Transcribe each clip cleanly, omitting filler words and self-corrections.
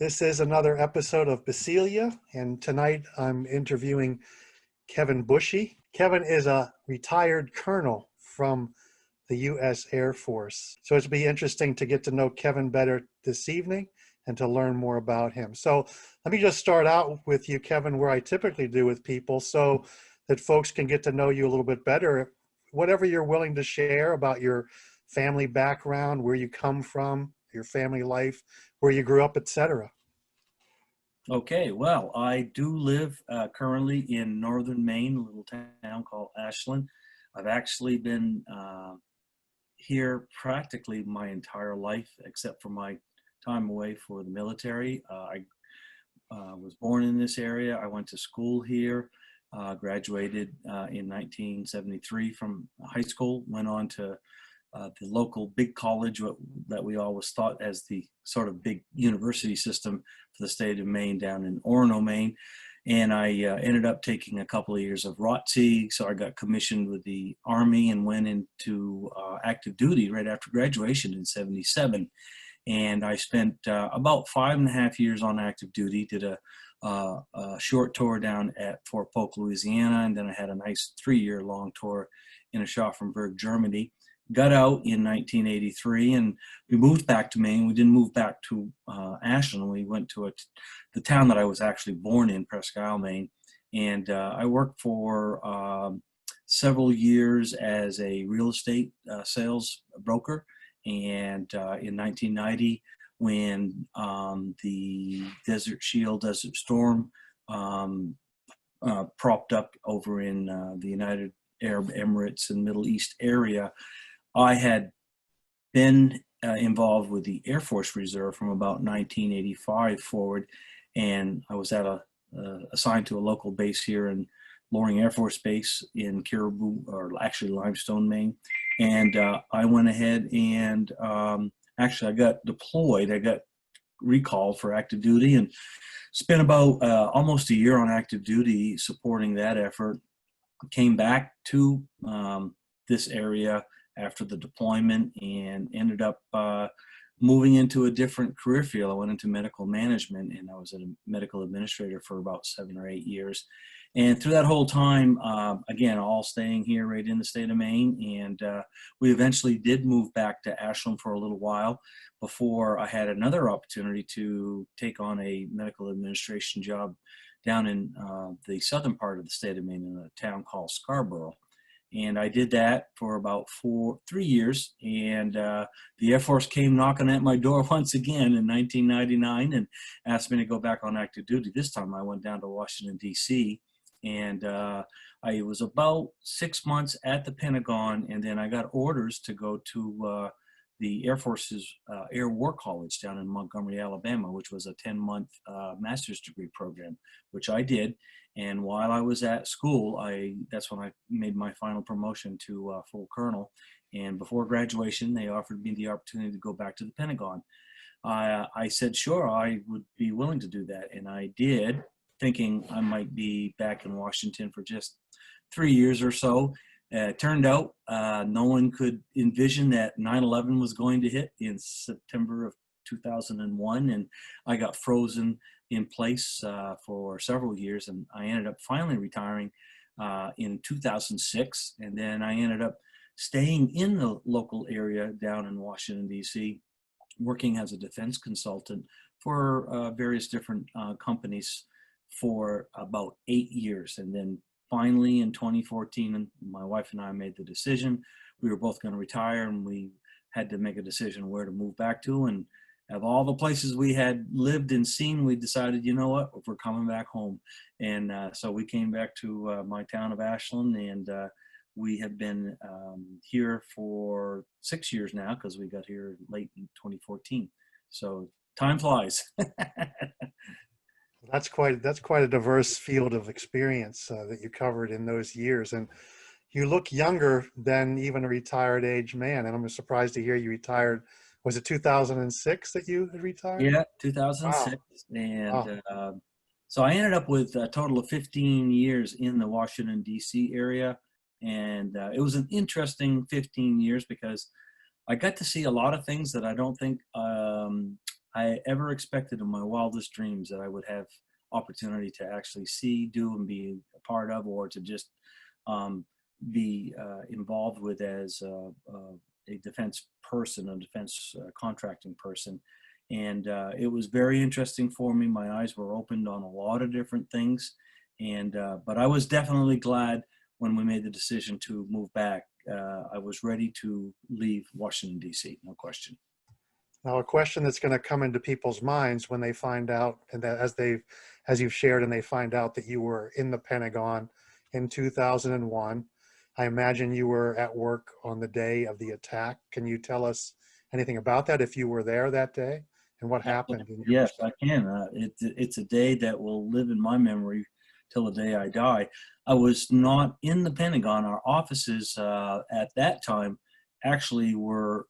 This is another episode of Basileia, and tonight I'm interviewing Kevin Bushey. Kevin is a retired colonel from the U.S. Air Force. So it'll be interesting to get to know Kevin better this evening and to learn more about him. So let me just start out with you, Kevin, where I typically do with people so that folks can get to know you a little bit better. Whatever you're willing to share about your family background, where you come from, your family life, where you grew up, etc. Okay, well, I do live currently in northern Maine, a little town called Ashland. I've actually been here practically my entire life, except for my time away for the military. I was born in this area. I went to school here, graduated in 1973 from high school, went on to the local big college that we always thought as the sort of big university system for the state of Maine down in Orono, Maine. And I ended up taking a couple of years of ROTC, so I got commissioned with the Army and went into active duty right after graduation in '77. And I spent about 5.5 years on active duty, did a short tour down at Fort Polk, Louisiana, and then I had a nice 3-year long tour in Aschaffenburg, Germany. Got out in 1983 and we moved back to Maine. We didn't move back to Ashland. We went to the town that I was actually born in, Presque Isle, Maine. And I worked for several years as a real estate sales broker. And in 1990, when the Desert Storm propped up over in the United Arab Emirates and Middle East area, I had been involved with the Air Force Reserve from about 1985 forward, and I was assigned to a local base here in Loring Air Force Base in Caribou, or actually Limestone, Maine. And I went ahead and actually I got deployed. I got recalled for active duty and spent about almost a year on active duty supporting that effort. Came back to this area after the deployment and ended up moving into a different career field. I went into medical management and I was a medical administrator for about 7 or 8 years. And through that whole time, again, all staying here right in the state of Maine. And we eventually did move back to Ashland for a little while before I had another opportunity to take on a medical administration job down in the southern part of the state of Maine in a town called Scarborough. And I did that for about 3 years. And the Air Force came knocking at my door once again in 1999 and asked me to go back on active duty. This time I went down to Washington, D.C. And I was about 6 months at the Pentagon. And then I got orders to go to the Air Force's Air War College down in Montgomery, Alabama, which was a 10-month master's degree program, which I did. And while I was at school, that's when I made my final promotion to full colonel. And before graduation, they offered me the opportunity to go back to the Pentagon. I said, sure, I would be willing to do that. And I did, thinking I might be back in Washington for just 3 years or so. It turned out no one could envision that 9/11 was going to hit in September of 2001, and I got frozen in place for several years, and I ended up finally retiring in 2006, and then I ended up staying in the local area down in Washington, D.C., working as a defense consultant for various different companies for about 8 years. And then finally in 2014, my wife and I made the decision. We were both going to retire, and we had to make a decision where to move back to. And of all the places we had lived and seen, we decided, you know what, we're coming back home. And so we came back to my town of Ashland, and we have been here for 6 years now because we got here late in 2014. So time flies. That's quite a diverse field of experience that you covered in those years, and you look younger than even a retired age man. And I'm surprised to hear you retired. Was it 2006 that you had retired? Yeah, 2006. Wow. And so I ended up with a total of 15 years in the Washington, D.C. area. And it was an interesting 15 years because I got to see a lot of things that I don't think I ever expected in my wildest dreams that I would have opportunity to actually see, do, and be a part of, or to just be involved with as a defense person, a defense contracting person. And it was very interesting for me. My eyes were opened on a lot of different things. And but I was definitely glad when we made the decision to move back. I was ready to leave Washington, D.C., no question. Now, a question that's going to come into people's minds when they find out, and that as you've shared, and they find out that you were in the Pentagon in 2001. I imagine you were at work on the day of the attack. Can you tell us anything about that, if you were there that day, and what happened? Yes, I can. It's a day that will live in my memory till the day I die. I was not in the Pentagon. Our offices at that time actually were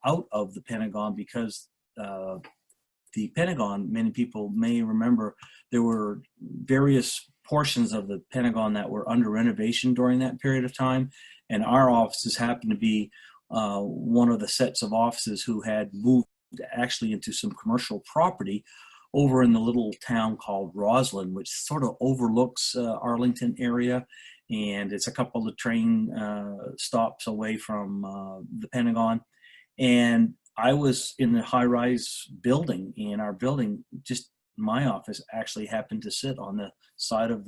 out of the Pentagon because the Pentagon, many people may remember, there were various portions of the Pentagon that were under renovation during that period of time. And our offices happened to be one of the sets of offices who had moved actually into some commercial property over in the little town called Roslyn, which sort of overlooks Arlington area. And it's a couple of train stops away from the Pentagon. And I was in a high-rise building, and our building, just my office, actually happened to sit on the side of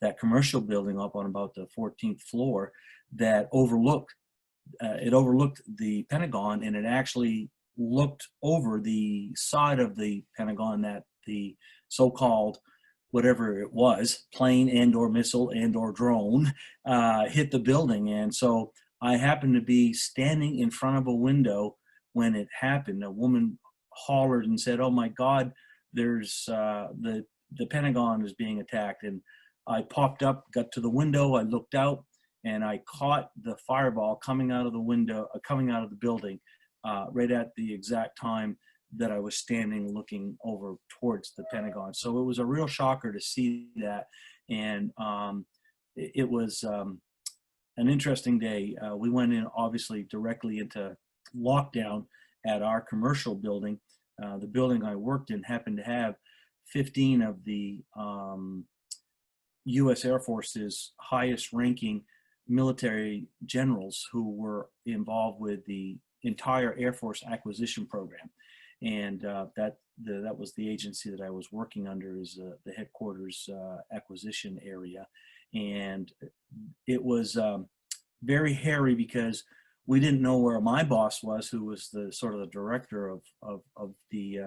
that commercial building up on about the 14th floor that overlooked the Pentagon, and it actually looked over the side of the Pentagon that the so-called whatever it was, plane and or missile and or drone, hit the building. And so I happened to be standing in front of a window when it happened. A woman hollered and said, "Oh my God, there's the Pentagon is being attacked." And I popped up, got to the window, I looked out, and I caught the fireball coming out of the window, coming out of the building, right at the exact time that I was standing looking over towards the Pentagon. So it was a real shocker to see that. And it was an interesting day. We went in obviously directly into lockdown at our commercial building. The building I worked in happened to have 15 of the U.S. Air Force's highest ranking military generals who were involved with the entire Air Force acquisition program. And that was the agency that I was working under, is the headquarters acquisition area. And it was very hairy because we didn't know where my boss was, who was the sort of the director of the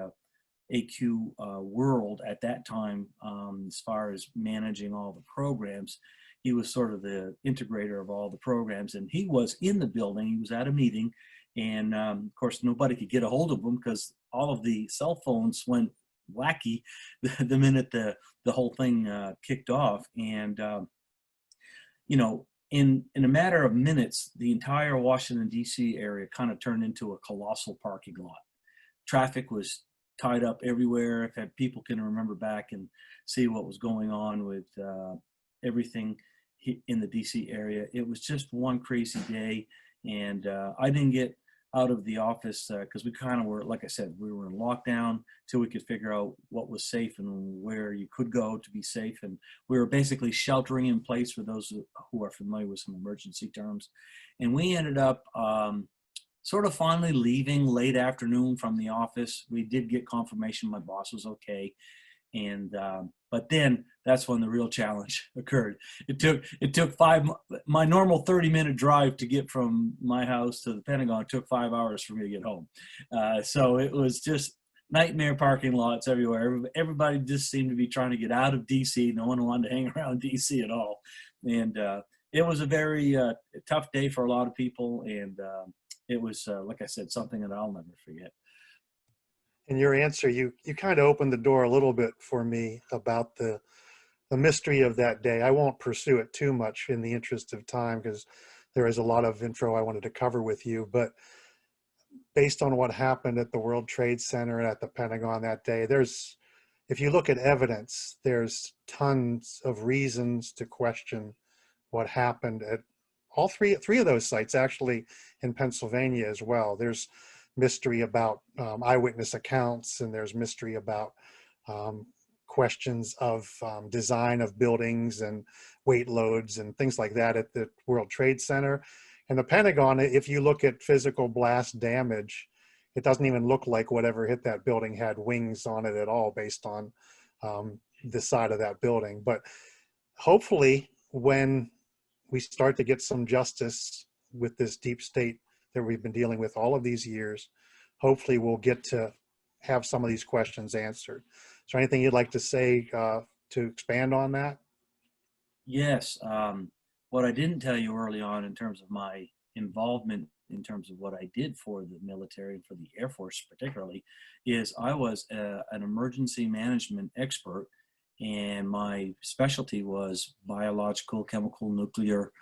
AQ world at that time, as far as managing all the programs. He was sort of the integrator of all the programs, and he was in the building. He was at a meeting, and of course nobody could get a hold of him because all of the cell phones went wacky the minute the whole thing kicked off. And you know, in a matter of minutes, the entire Washington, D.C. area kind of turned into a colossal parking lot. Traffic was tied up everywhere. If people can remember back and see what was going on with everything in the D.C. area, it was just one crazy day. And I didn't get out of the office because we kind of were, like I said, we were in lockdown till we could figure out what was safe and where you could go to be safe. And we were basically sheltering in place, for those who are familiar with some emergency terms. And we ended up sort of finally leaving late afternoon from the office. We did get confirmation my boss was okay. And but then that's when the real challenge occurred. It took my normal 30-minute drive to get from my house to the Pentagon took 5 hours for me to get home. So it was just nightmare parking lots everywhere. Everybody just seemed to be trying to get out of DC. No one wanted to hang around DC at all. And it was a very tough day for a lot of people. And it was, like I said, something that I'll never forget. In your answer, you kind of opened the door a little bit for me about the mystery of that day. I won't pursue it too much in the interest of time because there is a lot of info I wanted to cover with you. But based on what happened at the World Trade Center and at the Pentagon that day, if you look at evidence, there's tons of reasons to question what happened at all three of those sites, actually in Pennsylvania as well. There's mystery about eyewitness accounts, and there's mystery about questions of design of buildings and weight loads and things like that at the World Trade Center. And the Pentagon, if you look at physical blast damage, it doesn't even look like whatever hit that building had wings on it at all, based on the side of that building. But hopefully, when we start to get some justice with this deep state that we've been dealing with all of these years, hopefully we'll get to have some of these questions answered. Is there anything you'd like to say to expand on that? Yes. What I didn't tell you early on in terms of my involvement, in terms of what I did for the military and for the Air Force particularly, is I was an emergency management expert, and my specialty was biological, chemical, nuclear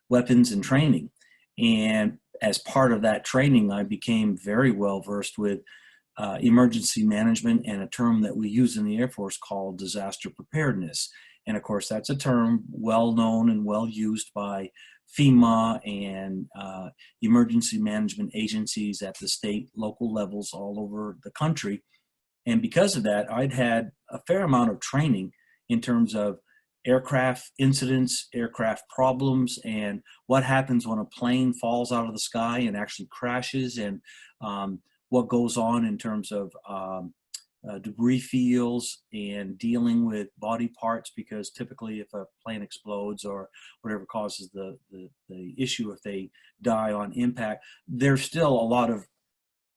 weapons and training. And as part of that training, I became very well versed with emergency management and a term that we use in the Air Force called disaster preparedness. And of course, that's a term well known and well used by FEMA and emergency management agencies at the state, local levels all over the country. And because of that, I'd had a fair amount of training in terms of aircraft incidents, aircraft problems, and what happens when a plane falls out of the sky and actually crashes, and what goes on in terms of debris fields and dealing with body parts, because typically if a plane explodes or whatever causes the issue, if they die on impact, there's still a lot of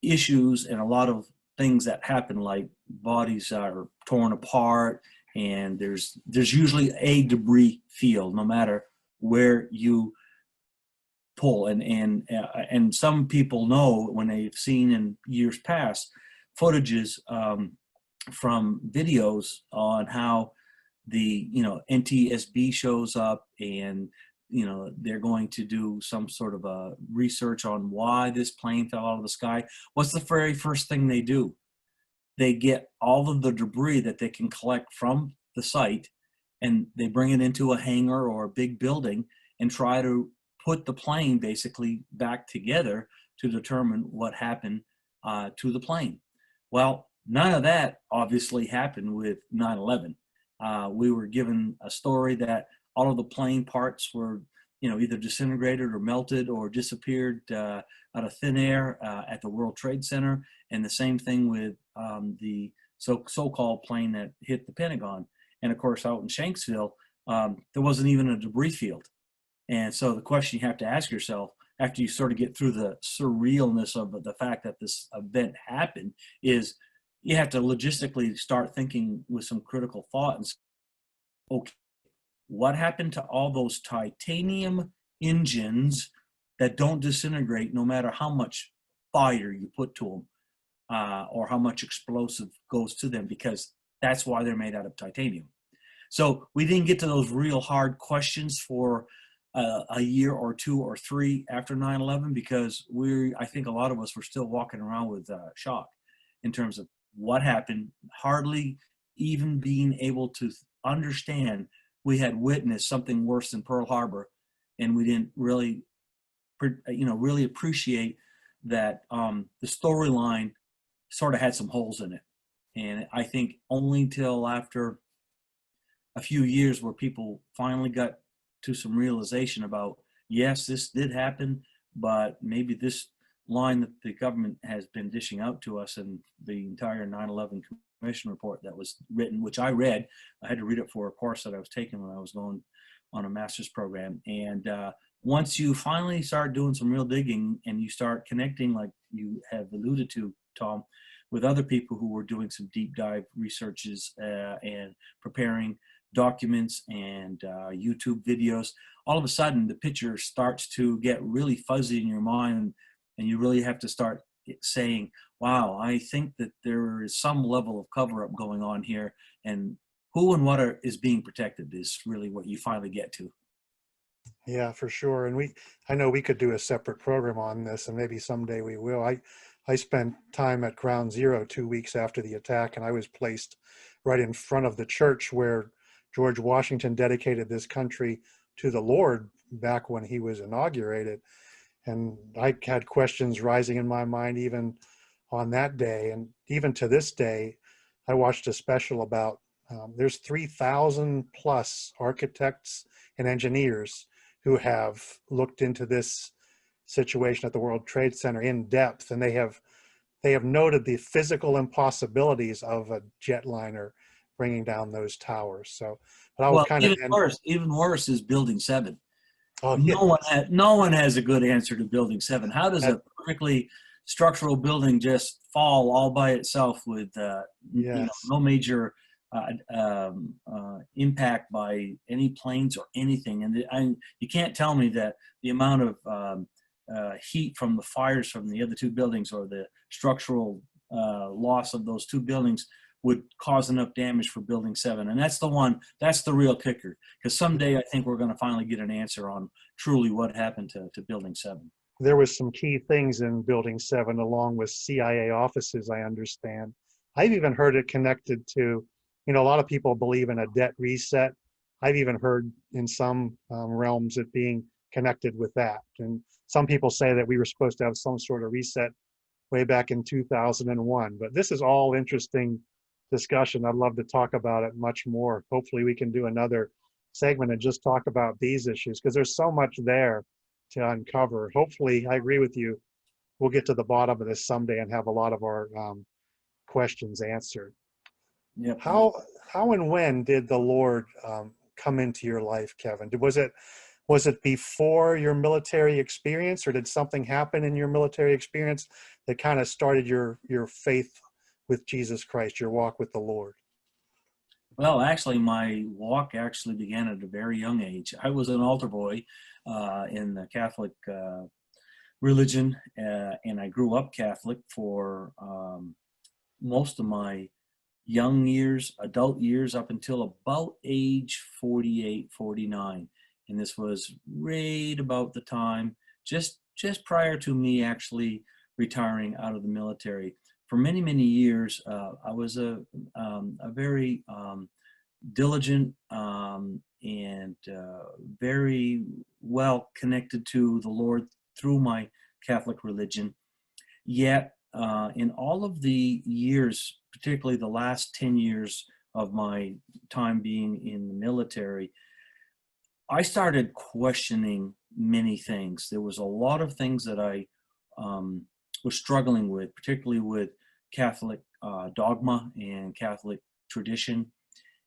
issues and a lot of things that happen, like bodies are torn apart, and there's usually a debris field no matter where you pull. And some people know, when they've seen in years past footages from videos on how the NTSB shows up, and they're going to do some sort of a research on why this plane fell out of the sky. What's the very first thing they do? They get all of the debris that they can collect from the site, and they bring it into a hangar or a big building and try to put the plane basically back together to determine what happened to the plane. Well, none of that obviously happened with 9/11. We were given a story that all of the plane parts were, either disintegrated or melted or disappeared out of thin air at the World Trade Center, and the same thing with the so-called plane that hit the Pentagon. And of course, out in Shanksville, there wasn't even a debris field. And so the question you have to ask yourself, after you sort of get through the surrealness of the fact that this event happened, is you have to logistically start thinking with some critical thought and say, okay, what happened to all those titanium engines that don't disintegrate no matter how much fire you put to them or how much explosive goes to them, because that's why they're made out of titanium. So we didn't get to those real hard questions for a year or two or three after 9/11, because I think a lot of us were still walking around with shock in terms of what happened, hardly even being able to understand we had witnessed something worse than Pearl Harbor, and we didn't really appreciate that the storyline sort of had some holes in it. And I think only till after a few years where people finally got to some realization about, yes, this did happen, but maybe this line that the government has been dishing out to us, and the entire 9/11 Commission report that was written, which I read. I had to read it for a course that I was taking when I was going on a master's program. And once you finally start doing some real digging and you start connecting, like you have alluded to, Tom, with other people who were doing some deep dive researches and preparing documents and YouTube videos, all of a sudden the picture starts to get really fuzzy in your mind, and you really have to start saying, wow, I think that there is some level of cover-up going on here, and who and what is being protected is really what you finally get to. Yeah, for sure. And I know we could do a separate program on this, and maybe someday we will. I spent time at Ground Zero 2 weeks after the attack, and I was placed right in front of the church where George Washington dedicated this country to the Lord back when he was inaugurated. And I had questions rising in my mind even on that day. And even to this day, I watched a special about there's 3,000 plus architects and engineers who have looked into this situation at the World Trade Center in depth, and they have noted the physical impossibilities of a jetliner bringing down those towers. So, but I will Well, kind of end. even worse is Building 7. Oh yeah, No one has a good answer to Building 7. How does a perfectly structural building just fall all by itself with yes, no major impact by any planes or anything? And you can't tell me that the amount of heat from the fires from the other two buildings or the structural loss of those two buildings would cause enough damage for Building 7. And that's the real kicker, because someday I think we're going to finally get an answer on truly what happened to Building 7. there was some key things in Building 7 along with CIA offices, I understand. I've even heard it connected to, a lot of people believe in a debt reset. I've even heard in some realms it being connected with that. And some people say that we were supposed to have some sort of reset way back in 2001. But this is all interesting discussion. I'd love to talk about it much more. Hopefully we can do another segment and just talk about these issues, because there's so much there to uncover. Hopefully, I agree with you, we'll get to the bottom of this someday and have a lot of our questions answered. Yep. How and when did the Lord come into your life, Kevin? Was it before your military experience, or did something happen in your military experience that kind of started your faith with Jesus Christ, your walk with the Lord? Well, actually, my walk actually began at a very young age. I was an altar boy in the Catholic religion, and I grew up Catholic for most of my young years, adult years, up until about age 48, 49. And this was right about the time, just prior to me actually retiring out of the military. For many, many years, I was a very diligent and very well connected to the Lord through my Catholic religion. Yet, in all of the years, particularly the last 10 years of my time being in the military, I started questioning many things. There was a lot of things that I was struggling with, particularly with Catholic dogma and Catholic tradition.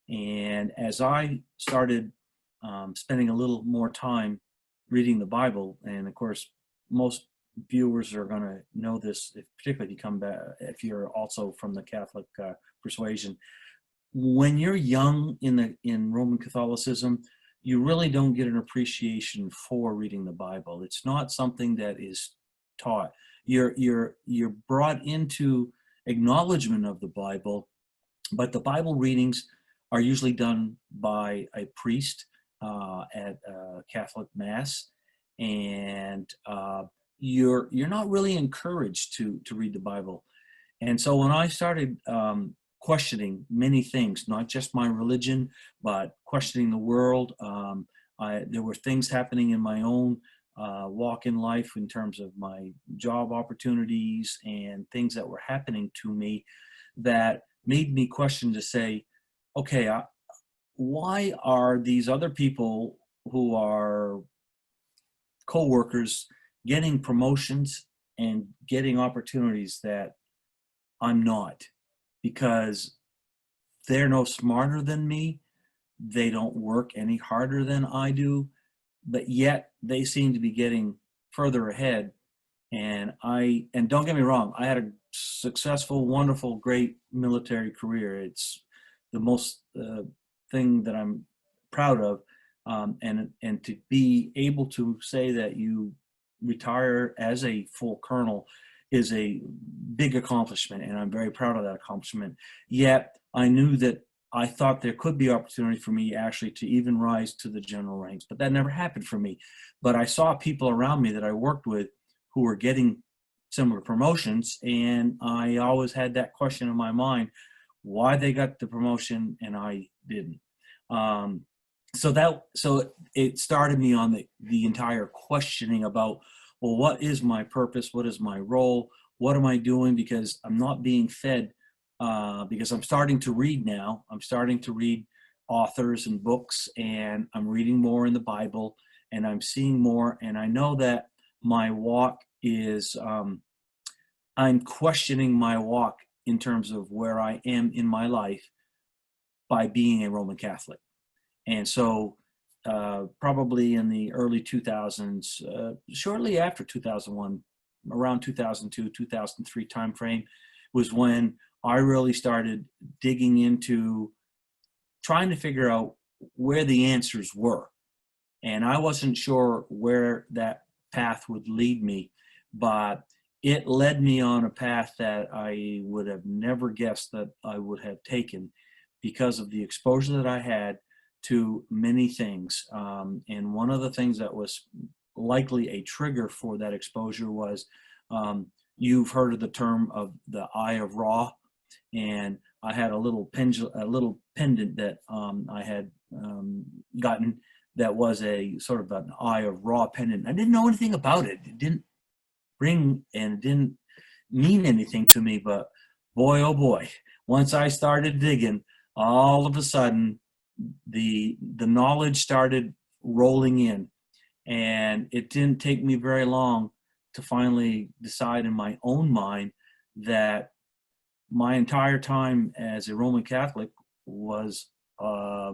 And as I started spending a little more time reading the Bible, and of course, most viewers are going to know this, particularly if you're also from the Catholic persuasion. When you're young in Roman Catholicism, you really don't get an appreciation for reading the Bible. It's not something that is taught. You're brought into acknowledgement of the Bible, but the Bible readings are usually done by a priest at a Catholic Mass, and you're not really encouraged to read the Bible. And so when I started questioning many things, not just my religion, but questioning the world, there were things happening in my own walk in life in terms of my job opportunities and things that were happening to me that made me question to say, okay, why are these other people who are co-workers getting promotions and getting opportunities that I'm not? Because they're no smarter than me. They don't work any harder than I do, but yet they seem to be getting further ahead. And don't get me wrong, I had a successful, wonderful, great military career. It's the most thing that I'm proud of. And to be able to say that you retire as a full colonel is a big accomplishment, and I'm very proud of that accomplishment. Yet I knew that I thought there could be opportunity for me actually to even rise to the general ranks, but that never happened for me. But I saw people around me that I worked with who were getting similar promotions, and I always had that question in my mind, why they got the promotion and I didn't. So it started me on the entire questioning about well, what is my purpose? What is my role? What am I doing? Because I'm not being fed, because I'm starting to read now. I'm starting to read authors and books, and I'm reading more in the Bible, and I'm seeing more. And I know that my walk is, I'm questioning my walk in terms of where I am in my life by being a Roman Catholic. And so probably in the early 2000s, shortly after 2001, around 2002, 2003 timeframe, was when I really started digging into trying to figure out where the answers were. And I wasn't sure where that path would lead me, but it led me on a path that I would have never guessed that I would have taken because of the exposure that I had to many things. And one of the things that was likely a trigger for that exposure was, you've heard of the term of the Eye of Ra, and I had a little pendant that I had gotten that was a sort of an Eye of Ra pendant. I didn't know anything about it. It didn't ring and it didn't mean anything to me, but boy, oh boy, once I started digging, all of a sudden the knowledge started rolling in, and it didn't take me very long to finally decide in my own mind that my entire time as a Roman Catholic was a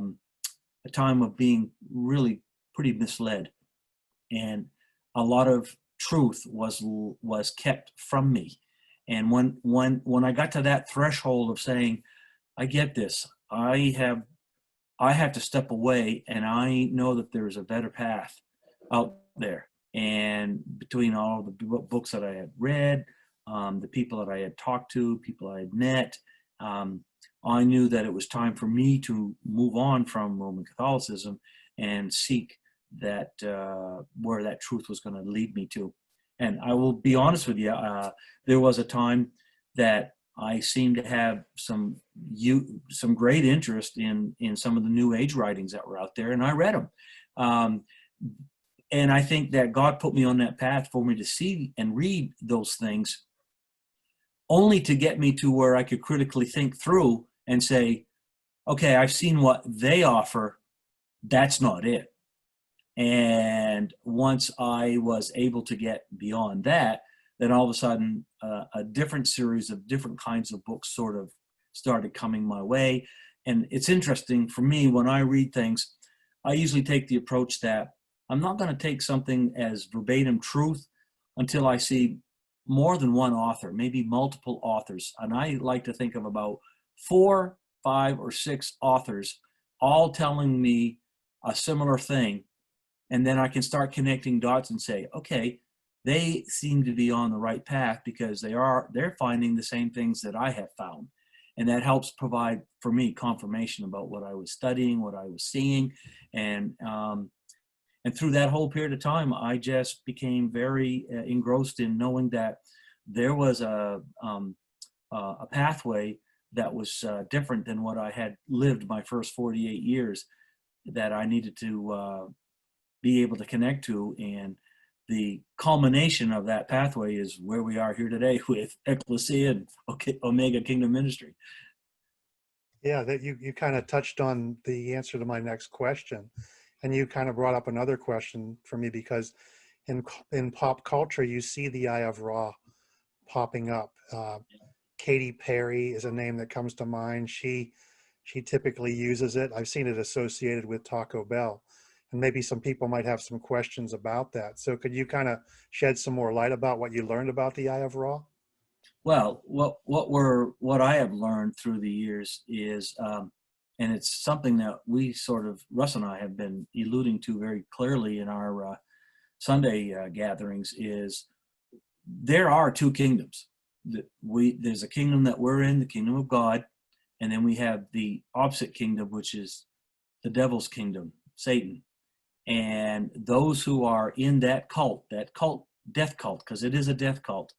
time of being really pretty misled, and a lot of truth was kept from me. And when I got to that threshold of saying, I get this, I have to step away, and I know that there's a better path out there. And between all the books that I had read, the people that I had talked to, people I had met, I knew that it was time for me to move on from Roman Catholicism and seek that where that truth was going to lead me to. And I will be honest with you, there was a time that I seemed to have some great interest in some of the New Age writings that were out there, and I read them. And I think that God put me on that path for me to see and read those things, only to get me to where I could critically think through and say, okay, I've seen what they offer, that's not it. And once I was able to get beyond that, then all of a sudden a different series of different kinds of books sort of started coming my way. And it's interesting for me, when I read things, I usually take the approach that I'm not going to take something as verbatim truth until I see more than one author, maybe multiple authors. And I like to think of about 4, 5, or 6 authors all telling me a similar thing. And then I can start connecting dots and say, okay, they seem to be on the right path because they're finding the same things that I have found. And that helps provide for me confirmation about what I was studying, what I was seeing. And through that whole period of time, I just became very engrossed in knowing that there was a pathway that was different than what I had lived my first 48 years, that I needed to be able to connect to. And the culmination of that pathway is where we are here today with Ekklesia and Omega Kingdom Ministry. Yeah, that you kind of touched on the answer to my next question, and you kind of brought up another question for me, because in pop culture you see the Eye of Ra popping up. Katy Perry is a name that comes to mind. She typically uses it. I've seen it associated with Taco Bell, and maybe some people might have some questions about that. So could you kind of shed some more light about what you learned about the Eye of Ra? Well, what I have learned through the years is, and it's something that Russ and I have been alluding to very clearly in our Sunday gatherings, is there are 2 kingdoms. There's a kingdom that we're in, the kingdom of God, and then we have the opposite kingdom, which is the devil's kingdom, Satan. And those who are in that cult, death cult, because it is a death cult,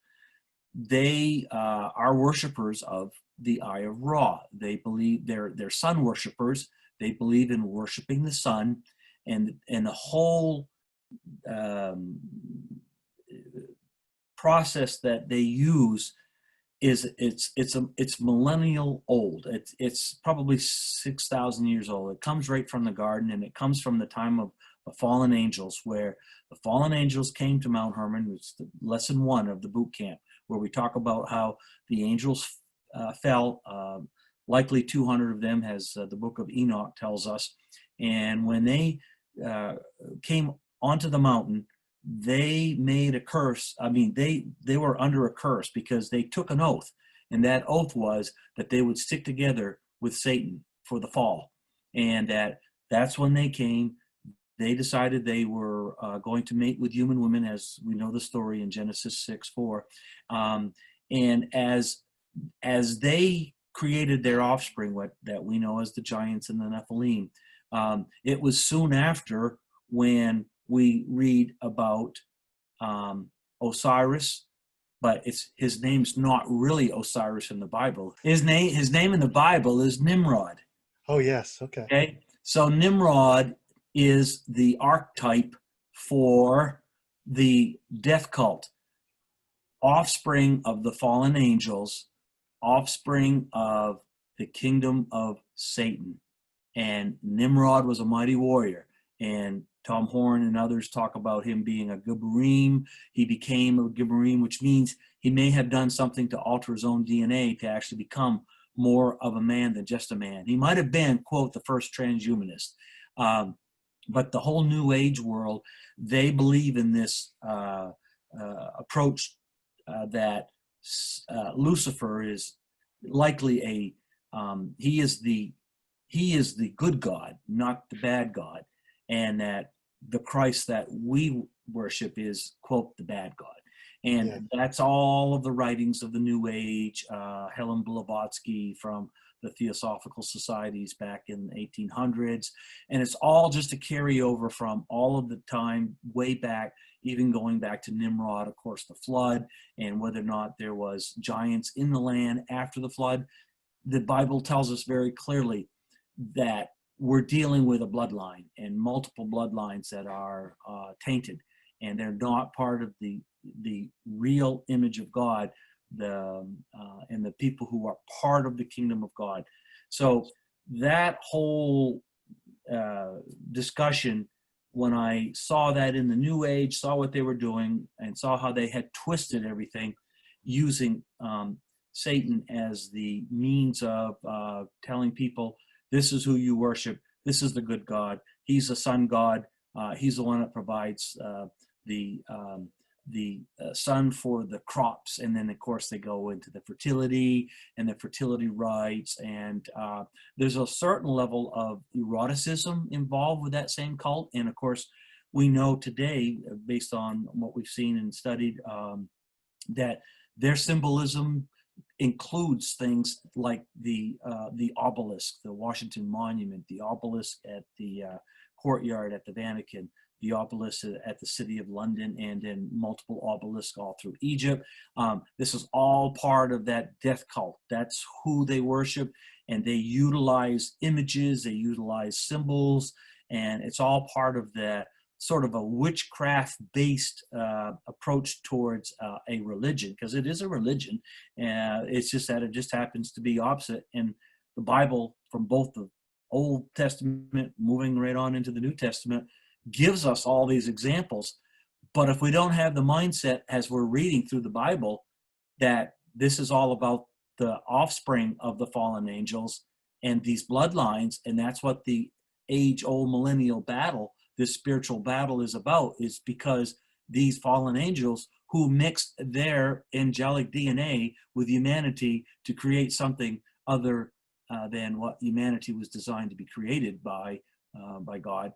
they are worshipers of the Eye of Ra. They believe they're sun worshipers. They believe in worshiping the sun, and the whole process that they use it's millennial old. It's probably 6,000 years old. It comes right from the garden, and it comes from the time of the fallen angels, where the fallen angels came to Mount Hermon. It's the lesson 1 of the boot camp, where we talk about how the angels fell, likely 200 of them, as the book of Enoch tells us. And when they came onto the mountain, they made a curse. I mean, they were under a curse because they took an oath, and that oath was that they would stick together with Satan for the fall. And that's when they came. They decided they were going to mate with human women, as we know the story in Genesis 6:4. And as they created their offspring, that we know as the giants and the Nephilim, it was soon after when we read about Osiris, but his name's not really Osiris in the Bible. His name in the Bible is Nimrod. Oh, yes. Okay. Okay. So Nimrod is the archetype for the death cult, offspring of the fallen angels, offspring of the kingdom of Satan. And Nimrod was a mighty warrior. And Tom Horn and others talk about him being a Gibborim. He became a Gibborim, which means he may have done something to alter his own DNA to actually become more of a man than just a man. He might have been, quote, the first transhumanist. But the whole New Age world, they believe in this approach that Lucifer is likely he is the good God, not the bad God, and that the Christ that we worship is, quote, the bad God. And that's all of the writings of the New Age, Helen Blavatsky from the Theosophical Societies back in the 1800s. And it's all just a carryover from all of the time way back, even going back to Nimrod, of course, the flood, and whether or not there was giants in the land after the flood. The Bible tells us very clearly that we're dealing with a bloodline and multiple bloodlines that are tainted, and they're not part of the real image of God, and the people who are part of the kingdom of God. So that whole discussion, when I saw that in the New Age, saw what they were doing, and saw how they had twisted everything using Satan as the means of telling people, this is who you worship, this is the good God, he's the sun god, he's the one that provides the sun for the crops. And then of course they go into the fertility and the fertility rites, and there's a certain level of eroticism involved with that same cult. And of course we know today, based on what we've seen and studied, that their symbolism includes things like the obelisk, the Washington Monument, the obelisk at the courtyard at the Vatican, the obelisk at the City of London, and in multiple obelisks all through Egypt. This is all part of that death cult. That's who they worship, and they utilize images, they utilize symbols, and it's all part of the sort of a witchcraft-based approach towards a religion, because it is a religion. It's just that it just happens to be opposite. And the Bible, from both the Old Testament moving right on into the New Testament, gives us all these examples. But if we don't have the mindset as we're reading through the Bible that this is all about the offspring of the fallen angels and these bloodlines, and that's what the age-old millennial battle, this spiritual battle, is about, is because these fallen angels who mixed their angelic DNA with humanity to create something other than what humanity was designed to be created by God.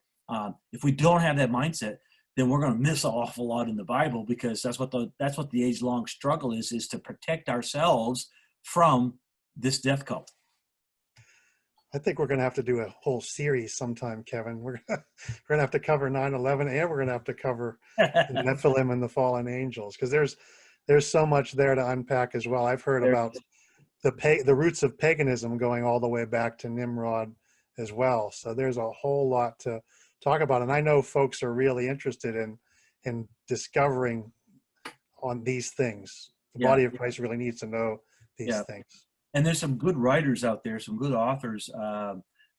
If we don't have that mindset, then we're going to miss an awful lot in the Bible, because that's what the age-long struggle is to protect ourselves from this death cult. I think we're going to have to do a whole series sometime, Kevin. We're going to have to cover 9/11, and we're going to have to cover the Nephilim and the fallen angels, because there's so much there to unpack as well. I've heard about the roots of paganism going all the way back to Nimrod as well. So there's a whole lot to talk about, and I know folks are really interested in discovering on these things. The Yeah, body of Christ really needs to know these yeah. things. And there's some good writers out there, some good authors.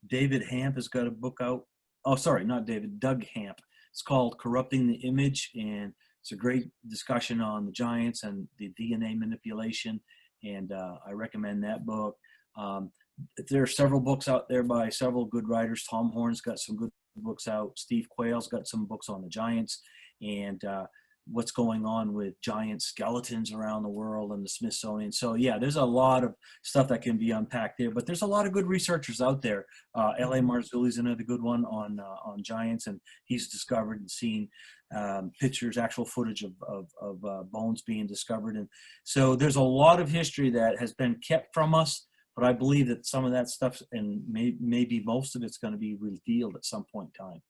David Hamp has got a book out. Oh, sorry, not David, Doug Hamp. It's called Corrupting the Image, and it's a great discussion on the giants and the DNA manipulation, and I recommend that book. There are several books out there by several good writers. Tom Horn's got some good books out. Steve Quayle's got some books on the giants and what's going on with giant skeletons around the world and the Smithsonian. So yeah, there's a lot of stuff that can be unpacked there, but there's a lot of good researchers out there. L.A. Marzulli's another good one on giants, and he's discovered and seen pictures, actual footage of bones being discovered. And so there's a lot of history that has been kept from us, but I believe that some of that stuff, and maybe most of it's going to be revealed at some point in time.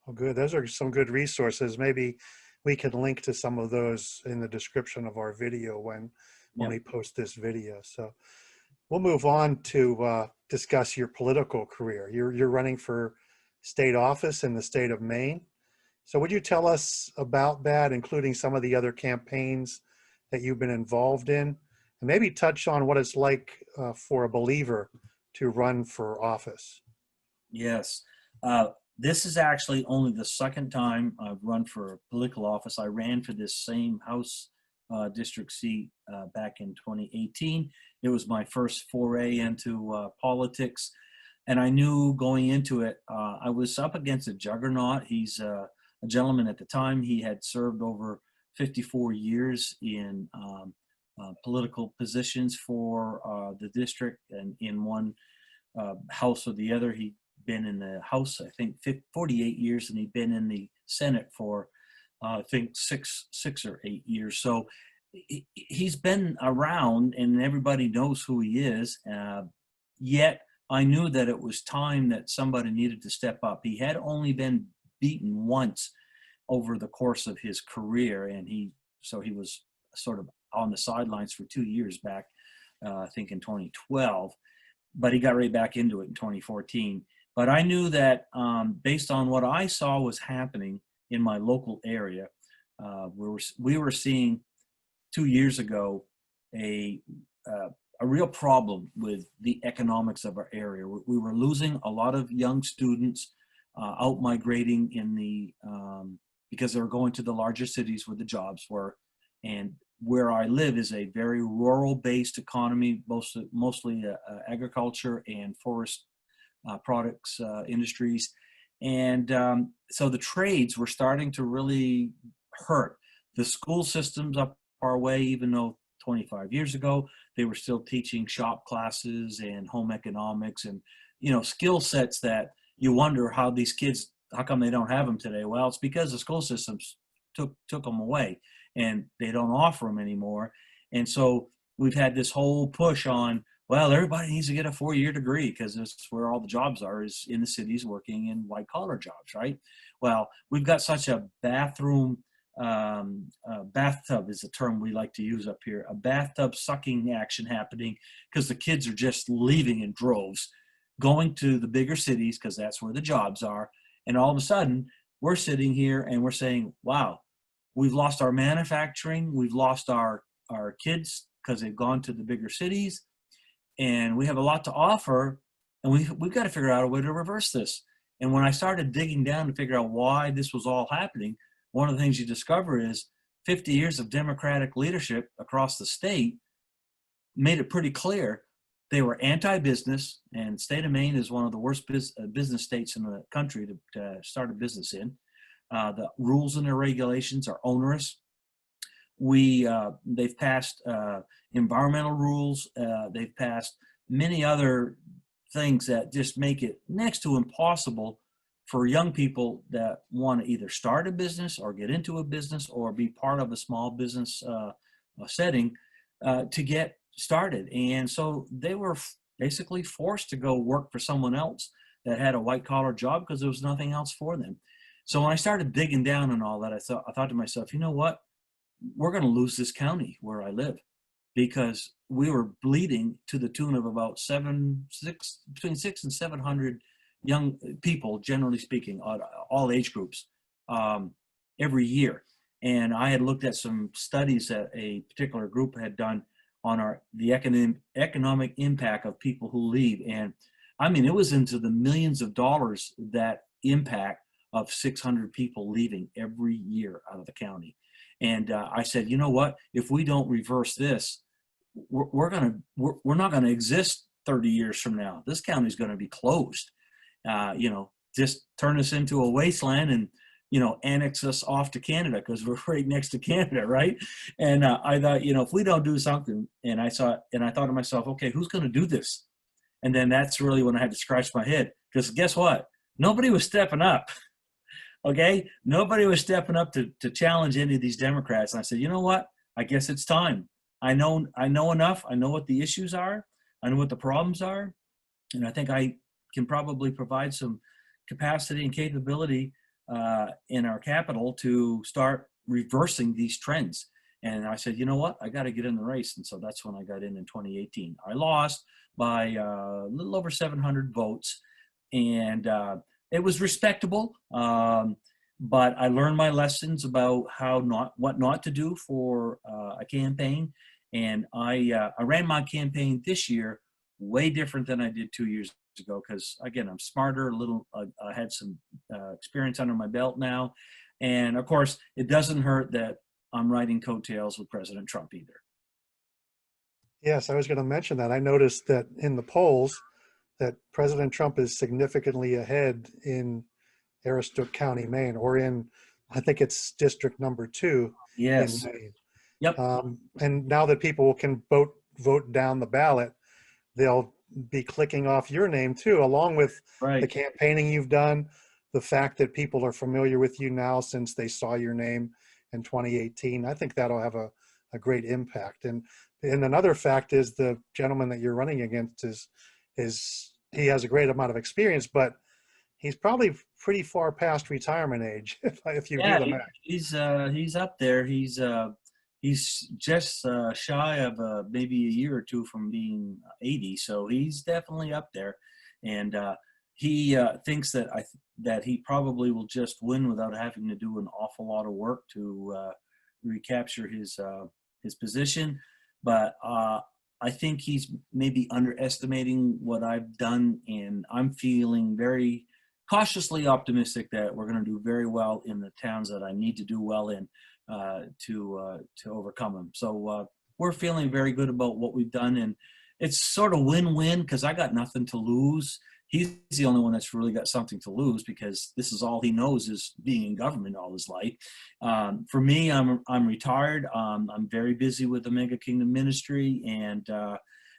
Oh, good. Those are some good resources. Maybe we can link to some of those in the description of our video when we post this video. So we'll move on to discuss your political career. You're running for state office in the state of Maine. So would you tell us about that, including some of the other campaigns that you've been involved in, and maybe touch on what it's like for a believer to run for office? Yes. This is actually only the second time I've run for political office. I ran for this same House district seat back in 2018. It was my first foray into politics. And I knew going into it, I was up against a juggernaut. He's a gentleman at the time. He had served over 54 years in political positions for the district, and in one house or the other. He'd been in the House, I think, 48 years, and he'd been in the Senate for, I think, six or 8 years. So he's been around, and everybody knows who he is. Yet I knew that it was time that somebody needed to step up. He had only been beaten once over the course of his career, and he was sort of on the sidelines for 2 years back, I think in 2012, but he got right back into it in 2014. But I knew that based on what I saw was happening in my local area, we were seeing 2 years ago a real problem with the economics of our area. We were losing a lot of young students out migrating in the because they were going to the larger cities where the jobs were. And where I live is a very rural-based economy, mostly agriculture and forest products industries. And so the trades were starting to really hurt. The school systems up our way, even though 25 years ago, they were still teaching shop classes and home economics and, skill sets that you wonder how these kids, how come they don't have them today? Well, it's because the school systems took them away and they don't offer them anymore. And so we've had this whole push on, well, everybody needs to get a 4-year degree because that's where all the jobs are, is in the cities working in white collar jobs, right? Well, we've got such a bathtub is the term we like to use up here, a bathtub sucking action happening because the kids are just leaving in droves, going to the bigger cities because that's where the jobs are. And all of a sudden, we're sitting here and we're saying, wow, we've lost our manufacturing, we've lost our kids because they've gone to the bigger cities, and we have a lot to offer, and we've got to figure out a way to reverse this. And when I started digging down to figure out why this was all happening, one of the things you discover is 50 years of Democratic leadership across the state made it pretty clear they were anti-business, and the state of Maine is one of the worst business states in the country to start a business in. The rules and the regulations are onerous. They've passed environmental rules. They've passed many other things that just make it next to impossible for young people that want to either start a business or get into a business or be part of a small business setting to get started. And so they were basically forced to go work for someone else that had a white collar job because there was nothing else for them. So when I started digging down on all that, I thought to myself, you know what? We're going to lose this county where I live, because we were bleeding to the tune of about between 600 and 700 young people, generally speaking, all age groups, every year. And I had looked at some studies that a particular group had done on the economic impact of people who leave. And I mean, it was into the millions of dollars, that impact of 600 people leaving every year out of the county. And I said, you know what, if we don't reverse this, we're not going to exist 30 years from now. This county is going to be closed. Just turn us into a wasteland and, annex us off to Canada, because we're right next to Canada, right? And I thought, if we don't do something, and I thought to myself, okay, who's going to do this? And then that's really when I had to scratch my head, because guess what? Nobody was stepping up. Okay, nobody was stepping up to challenge any of these Democrats. And I said, you know what? I guess it's time. I know enough. I know what the issues are. I know what the problems are, and I think I can probably provide some capacity and capability in our capital to start reversing these trends. And I said, you know what? I got to get in the race. And so that's when I got in 2018. I lost by a little over 700 votes, and it was respectable. But I learned my lessons about what not to do for a campaign. And I ran my campaign this year way different than I did 2 years ago, because again, I'm smarter, I had some experience under my belt now. And of course, it doesn't hurt that I'm riding coattails with President Trump either. Yes, I was going to mention that. I noticed that in the polls that President Trump is significantly ahead in Aroostook County, Maine, or in, I think it's district number 2 Yes. in Maine. Yep. And now that people can vote down the ballot, they'll be clicking off your name too, along with Right. the campaigning you've done, the fact that people are familiar with you now since they saw your name in 2018. I think that'll have a great impact. And another fact is the gentleman that you're running against is he has a great amount of experience, but he's probably pretty far past retirement age if you do the math. He's up there. He's just shy of maybe a year or two from being 80, so he's definitely up there. And he thinks that he probably will just win without having to do an awful lot of work to recapture his position. But I think he's maybe underestimating what I've done, and I'm feeling very cautiously optimistic that we're going to do very well in the towns that I need to do well in to overcome them. So we're feeling very good about what we've done, and it's sort of win-win because I got nothing to lose. He's the only one that's really got something to lose, because this is all he knows is being in government all his life. For me, I'm retired. I'm very busy with the Mega Kingdom Ministry, and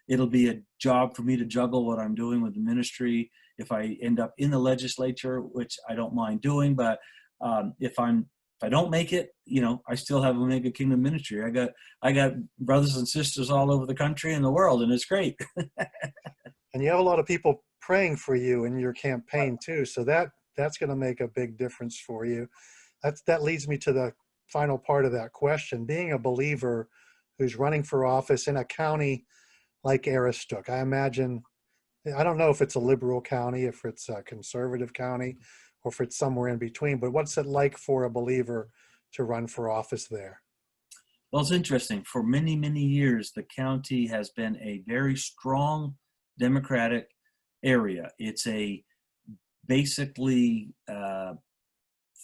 it'll be a job for me to juggle what I'm doing with the ministry if I end up in the legislature, which I don't mind doing. But if I don't make it, I still have a Mega Kingdom Ministry. I got brothers and sisters all over the country and the world, and it's great. And you have a lot of people praying for you in your campaign too, so that's going to make a big difference for you. That leads me to the final part of that question. Being a believer who's running for office in a county like Aroostook, I imagine, I don't know if it's a liberal county, if it's a conservative county, or if it's somewhere in between, but what's it like for a believer to run for office there? Well, it's interesting. For many, many years, the county has been a very strong Democratic area. It's a basically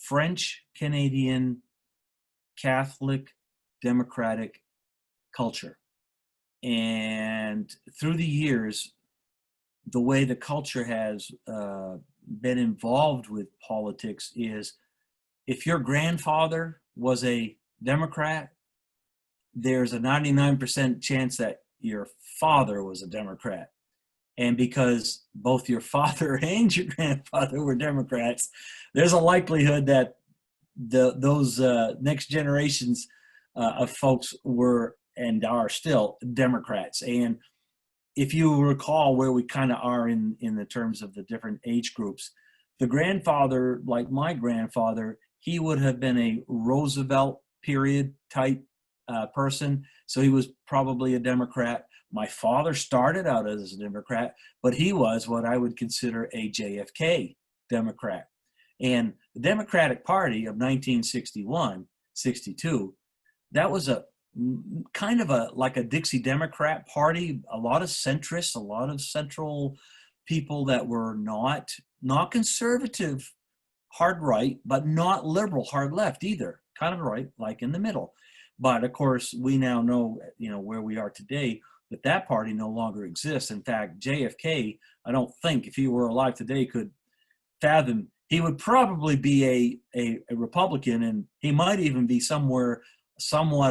French Canadian Catholic Democratic culture. And through the years, the way the culture has been involved with politics is, if your grandfather was a Democrat, there's a 99% chance that your father was a Democrat. And because both your father and your grandfather were Democrats, there's a likelihood that those next generations of folks were and are still Democrats. And if you recall where we kind of are in the terms of the different age groups, the grandfather, like my grandfather, he would have been a Roosevelt period type person. So he was probably a Democrat. My father started out as a Democrat, but he was what I would consider a JFK Democrat. And the Democratic Party of 1961 1962. That was a kind of like a Dixie Democrat party, a lot of centrists, a lot of central people that were not conservative, hard right, but not liberal, hard left either, kind of right, like in the middle. But of course, we now know, where we are today, that party no longer exists. In fact, JFK, I don't think if he were alive today could fathom. He would probably be a Republican, and he might even be somewhat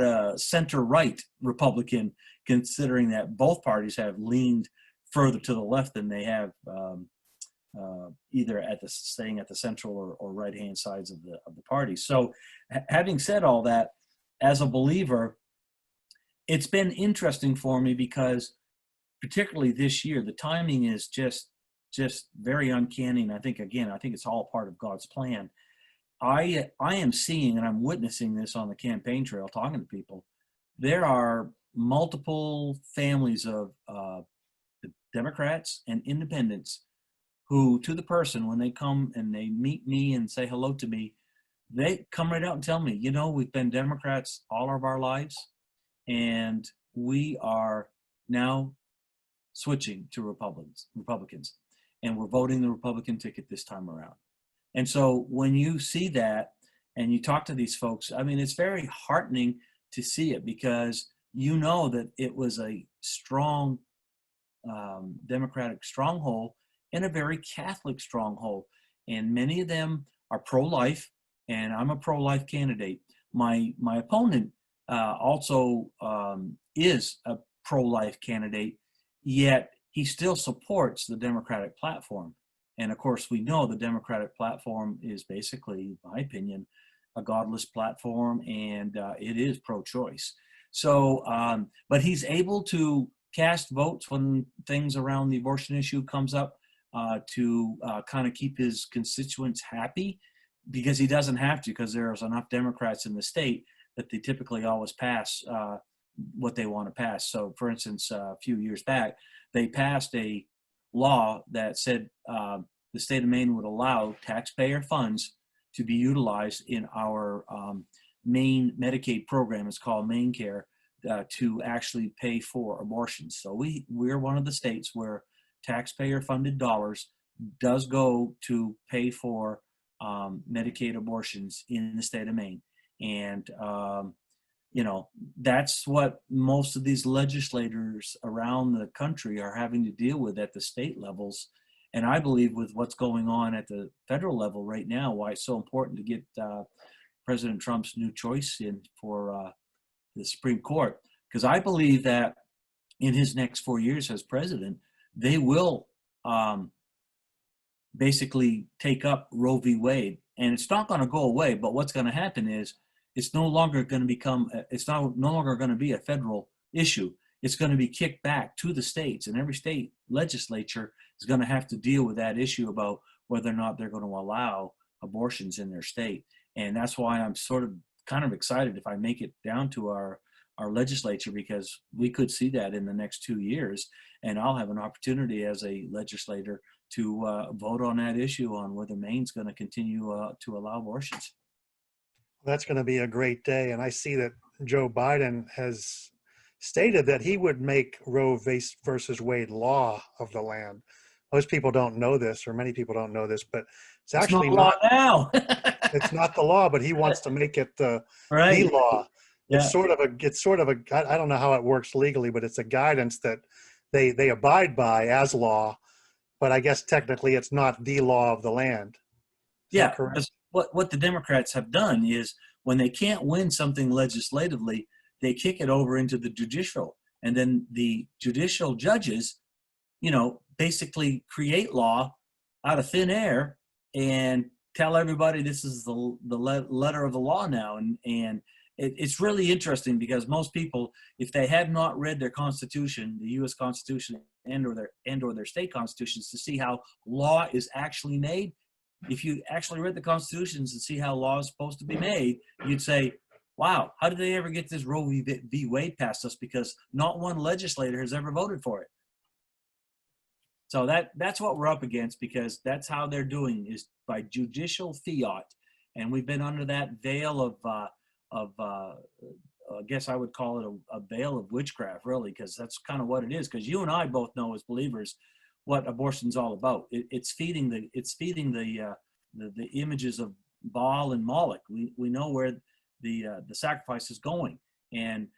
a center-right Republican, considering that both parties have leaned further to the left than they have either staying at the central or right-hand sides of the party. So having said all that, as a believer, it's been interesting for me because particularly this year, the timing is just very uncanny. And I think it's all part of God's plan. I am seeing, and I'm witnessing this on the campaign trail, talking to people. There are multiple families of the Democrats and independents who, to the person, when they come and they meet me and say hello to me, they come right out and tell me, we've been Democrats all of our lives, and we are now switching to Republicans, and we're voting the Republican ticket this time around. And so when you see that and you talk to these folks, I mean, it's very heartening to see it, because that it was a strong Democratic stronghold and a very Catholic stronghold. And many of them are pro-life, and I'm a pro-life candidate. My opponent also is a pro-life candidate, yet he still supports the Democratic platform. And of course, we know the Democratic platform is basically, in my opinion, a godless platform, and it is pro-choice. So, but he's able to cast votes when things around the abortion issue comes up to kind of keep his constituents happy, because he doesn't have to, because there's enough Democrats in the state that they typically always pass what they want to pass. So, for instance, a few years back, they passed a law that said the state of Maine would allow taxpayer funds to be utilized in our Maine Medicaid program. It's called Maine Care, to actually pay for abortions. So we're one of the states where taxpayer funded dollars does go to pay for Medicaid abortions in the state of Maine. And that's what most of these legislators around the country are having to deal with at the state levels. And I believe with what's going on at the federal level right now, why it's so important to get President Trump's new choice in for the Supreme Court, because I believe that in his next 4 years as president, they will basically take up Roe v. Wade. And it's not going to go away, but what's going to happen is it's no longer going to no longer going to be a federal issue. It's going to be kicked back to the states, and every state legislature is going to have to deal with that issue about whether or not they're going to allow abortions in their state. And that's why I'm kind of excited if I make it down to our legislature, because we could see that in the next 2 years, and I'll have an opportunity as a legislator to vote on that issue, on whether Maine's going to continue to allow abortions. That's going to be a great day. And I see that Joe Biden has stated that he would make Roe versus Wade law of the land. Most people don't know this, or many people don't know this, but it's actually not law now. It's not the law, but he wants to make it the law. Yeah. It's sort of a, I don't know how it works legally, but it's a guidance that they abide by as law, but I guess technically it's not the law of the land. Yeah, because what the Democrats have done is when they can't win something legislatively, they kick it over into the judicial, and then the judicial judges, basically create law out of thin air and tell everybody this is the letter of the law now. And it's really interesting, because most people, if they have not read their Constitution, the U.S. Constitution and or their state constitutions, to see how law is actually made, if you actually read the constitutions and see how law is supposed to be made, you'd say, wow, how did they ever get this Roe v. Wade past us? Because not one legislator has ever voted for it. So that's what we're up against, because that's how they're doing, is by judicial fiat. And we've been under that veil I guess I would call it a veil of witchcraft, really, because that's kind of what it is. Because you and I both know as believers what abortion's all about. It's feeding the images of Baal and Moloch. We know where the sacrifice is going, and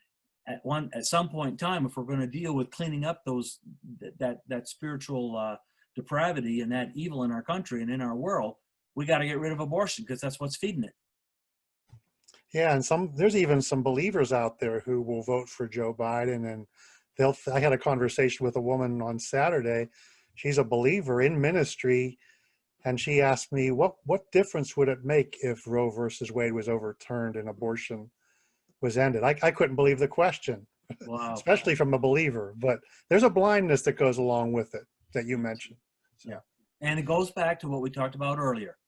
at some point in time, if we're going to deal with cleaning up that spiritual depravity and that evil in our country and in our world, we got to get rid of abortion, because that's what's feeding it. Yeah, and there's even some believers out there who will vote for Joe Biden, and I had a conversation with a woman on Saturday. She's a believer in ministry, and she asked me, what difference would it make if Roe versus Wade was overturned and abortion was ended? I couldn't believe the question. Wow. Especially from a believer, but there's a blindness that goes along with it that you mentioned. So. Yeah. And it goes back to what we talked about earlier.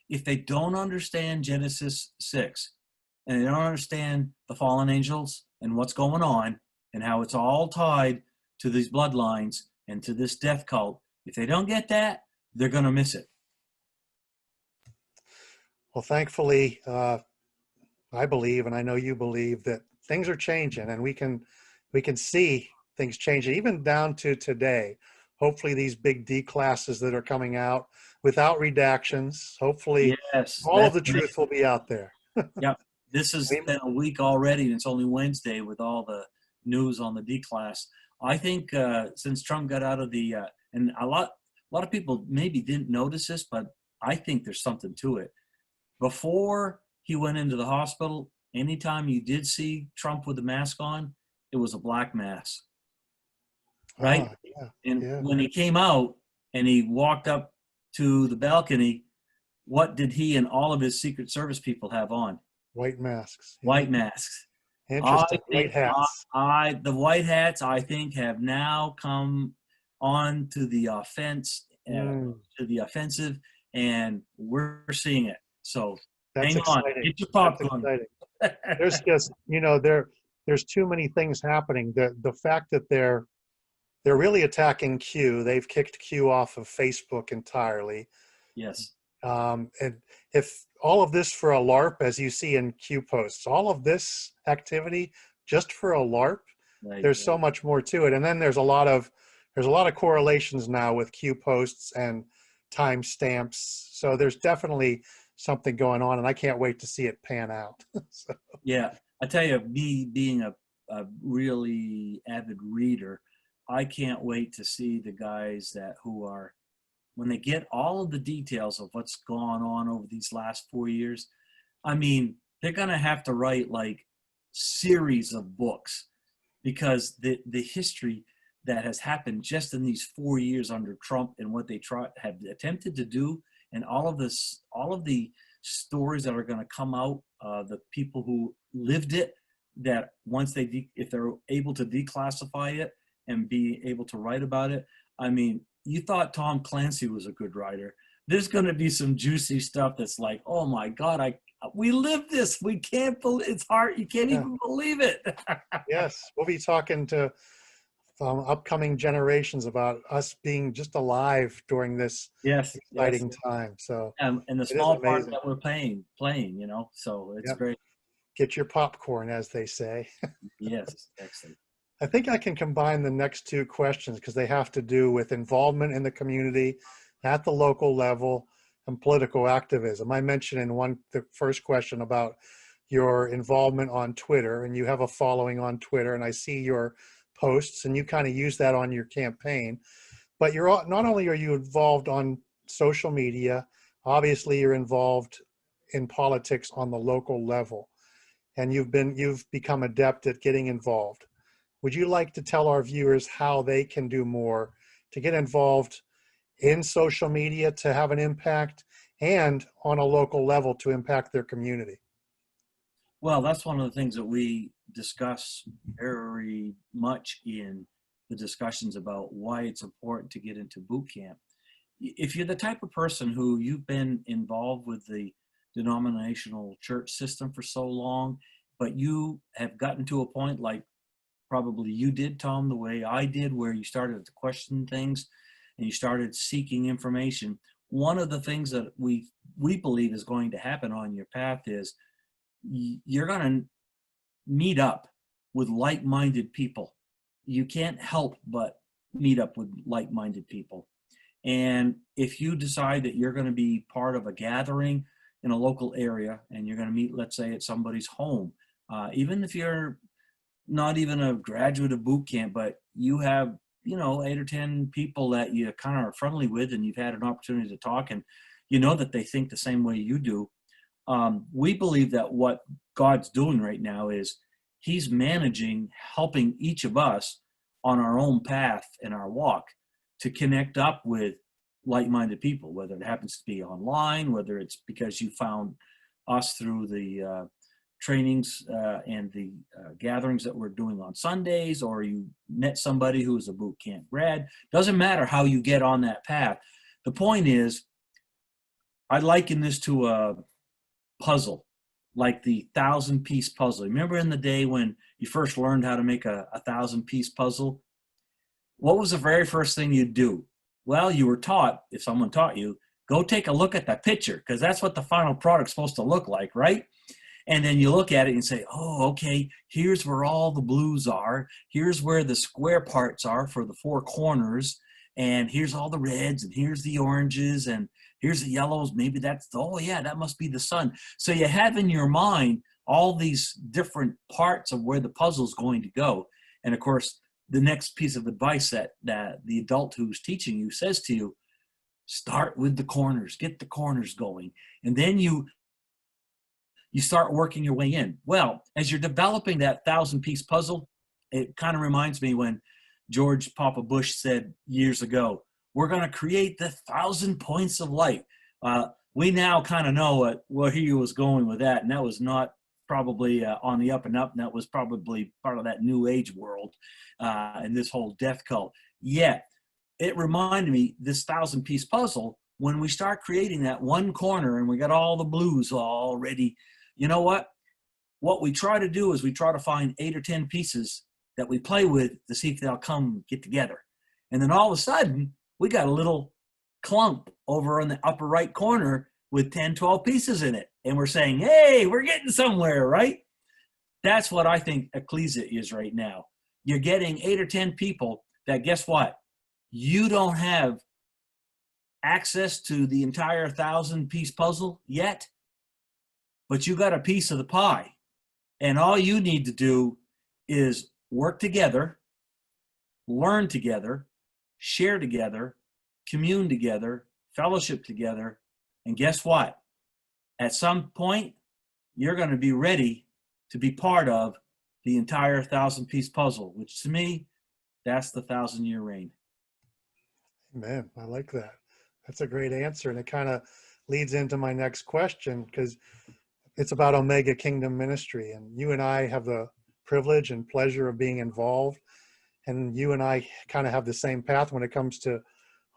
If they don't understand Genesis 6, and they don't understand the fallen angels and what's going on and how it's all tied to these bloodlines and to this death cult, if they don't get that, they're going to miss it. Well, thankfully, I believe, and I know you believe, that things are changing, and we can see things changing, even down to today. Hopefully these big D classes that are coming out without redactions, hopefully all of the truth will be out there. Yeah. This has been a week already, and it's only Wednesday with all the news on the D class. I think since Trump got out of the, and a lot of people maybe didn't notice this, but I think there's something to it. Before he went into the hospital, anytime you did see Trump with the mask on, it was a black mask, right? When he came out and he walked up to the balcony, what did he and all of his Secret Service people have on? White masks. White masks. Interesting. White hats. The white hats, I think, have now come on to the offensive, and we're seeing it. So that's hang exciting. on, get your popcorn. There's just, there's too many things happening. The fact that they're really attacking Q. They've kicked Q off of Facebook entirely. Yes. And if all of this for a LARP, as you see in Q posts, all of this activity just for a LARP, there's so much more to it. And then there's a lot of correlations now with Q posts and timestamps. So there's definitely something going on, and I can't wait to see it pan out. So. Yeah, I tell you, me being a really avid reader, I can't wait to see the guys who are, when they get all of the details of what's gone on over these last 4 years, I mean, they're going to have to write like series of books, because the history that has happened just in these 4 years under Trump and what they have attempted to do, and all of the stories that are going to come out, the people who lived it, that once if they're able to declassify it and be able to write about it, I mean, you thought Tom Clancy was a good writer. There's going to be some juicy stuff that's like, oh my God, we lived this. We can't believe it's hard. You can't even believe it. Yes, we'll be talking to upcoming generations about us being just alive during this exciting time. So and the small part that we're playing, so it's great. Get your popcorn, as they say. Yes, excellent. I think I can combine the next two questions because they have to do with involvement in the community at the local level and political activism. I mentioned in the first question about your involvement on Twitter, and you have a following on Twitter, and I see your posts, and you kind of use that on your campaign. But not only are you involved on social media, obviously you're involved in politics on the local level, and you've become adept at getting involved. Would you like to tell our viewers how they can do more to get involved in social media to have an impact, and on a local level to impact their community? Well, that's one of the things that we discuss very much in the discussions about why it's important to get into boot camp. If you're the type of person who you've been involved with the denominational church system for so long, but you have gotten to a point like probably you did, Tom, the way I did, where you started to question things and you started seeking information. One of the things that we believe is going to happen on your path is you're going to meet up with like-minded people. You can't help but meet up with like-minded people. And if you decide that you're going to be part of a gathering in a local area and you're going to meet, let's say, at somebody's home, even if you're not even a graduate of boot camp, but you have, 8 or 10 people that you kind of are friendly with and you've had an opportunity to talk and you know that they think the same way you do. We believe that what God's doing right now is he's managing, helping each of us on our own path in our walk to connect up with like-minded people, whether it happens to be online, whether it's because you found us through the trainings and the gatherings that we're doing on Sundays, or you met somebody who is a boot camp grad. Doesn't matter how you get on that path. The point is, I liken this to a puzzle, like the 1,000-piece puzzle. Remember in the day when you first learned how to make a 1,000-piece puzzle? What was the very first thing you'd do? Well, you were taught, if someone taught you, go take a look at that picture, because that's what the final product's supposed to look like, right? And then you look at it and say, oh, okay, here's where all the blues are. Here's where the square parts are for the 4 corners. And here's all the reds, and here's the oranges, and here's the yellows. Maybe that's, oh yeah, that must be the sun. So you have in your mind all these different parts of where the puzzle's going to go. And of course, the next piece of advice that the adult who's teaching you says to you, start with the corners, get the corners going. And then you start working your way in. Well, as you're developing that 1,000-piece puzzle, it kind of reminds me when George Papa Bush said years ago, we're going to create the 1,000 points of light. We now kind of know where he was going with that, and that was not probably on the up and up, and that was probably part of that new age world and this whole death cult. Yet, it reminded me, this 1,000-piece puzzle, when we start creating that one corner and we got all the blues all ready, you know what? What we try to do is we try to find 8 or 10 pieces that we play with to see if they'll come get together. And then all of a sudden, we got a little clump over in the upper right corner with 10, 12 pieces in it. And we're saying, hey, we're getting somewhere, right? That's what I think Ekklesia is right now. You're getting 8 or 10 people that, guess what? You don't have access to the entire 1,000-piece puzzle yet, but you got a piece of the pie. And all you need to do is work together, learn together, share together, commune together, fellowship together, and guess what? At some point, you're going to be ready to be part of the entire 1,000-piece puzzle, which to me, that's the 1,000-year reign. Man, I like that. That's a great answer. And it kind of leads into my next question, because it's about Omega Kingdom Ministry. And you and I have the privilege and pleasure of being involved. And you and I kind of have the same path when it comes to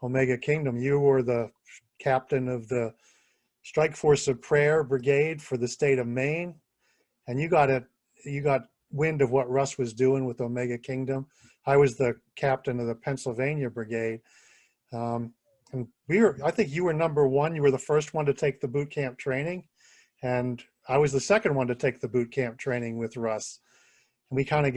Omega Kingdom. You were the captain of the Strike Force of Prayer Brigade for the state of Maine. And you got wind of what Russ was doing with Omega Kingdom. I was the captain of the Pennsylvania Brigade. And I think you were number 1. You were the first one to take the boot camp training. And I was the second one to take the boot camp training with Russ. And we kind of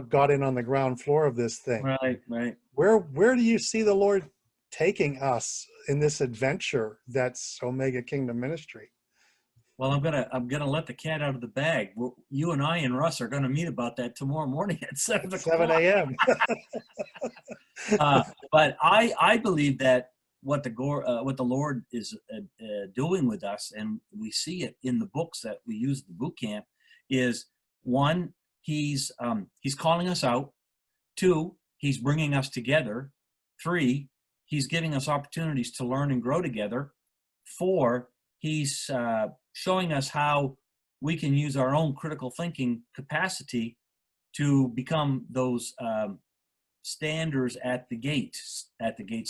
got in on the ground floor of this thing. Right. Where do you see the Lord taking us in this adventure that's Omega Kingdom Ministry? Well, I'm gonna let the cat out of the bag. You and I and Russ are gonna meet about that tomorrow morning at 7 o'clock. 7 a.m. But I believe that what the Lord is doing with us, and we see it in the books that we use at the boot camp, is 1, He's calling us out. 2, He's bringing us together. 3, He's giving us opportunities to learn and grow together. 4, He's showing us how we can use our own critical thinking capacity to become those standers at the gates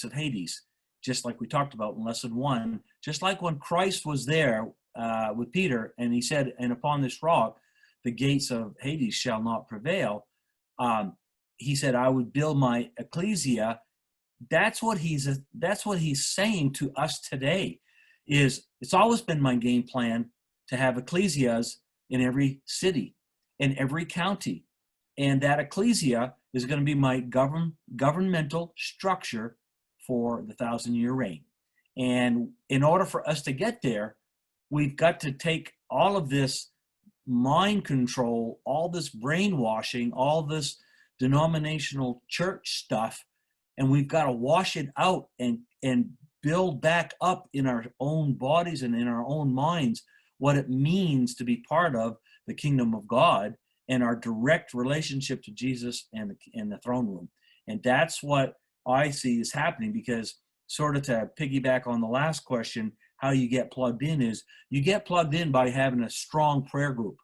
of Hades, just like we talked about in lesson 1. Just like when Christ was there with Peter, and he said, "And upon this rock, the gates of Hades shall not prevail." He said, "I would build my Ekklesia." That's what he's saying to us today. It's always been my game plan to have Ekklesias in every city, in every county. And that ecclesia is going to be my governmental structure for the 1,000-year reign. And in order for us to get there, we've got to take all of this mind control, all this brainwashing, all this denominational church stuff, and we've got to wash it out and build back up in our own bodies and in our own minds what it means to be part of the kingdom of God and our direct relationship to Jesus and the throne room. And that's what I see is happening, because sort of to piggyback on the last question, how you get plugged in is you get plugged in by having a strong prayer group,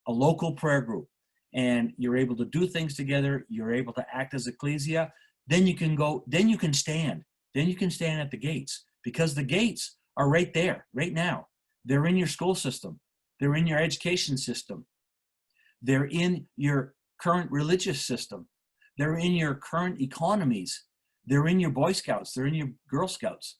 a local prayer group, and you're able to do things together. You're able to act as ecclesia. Then you can go, then you can stand at the gates, because the gates are right there, right now. They're in your school system. They're in your education system. They're in your current religious system. They're in your current economies. They're in your Boy Scouts. They're in your Girl Scouts.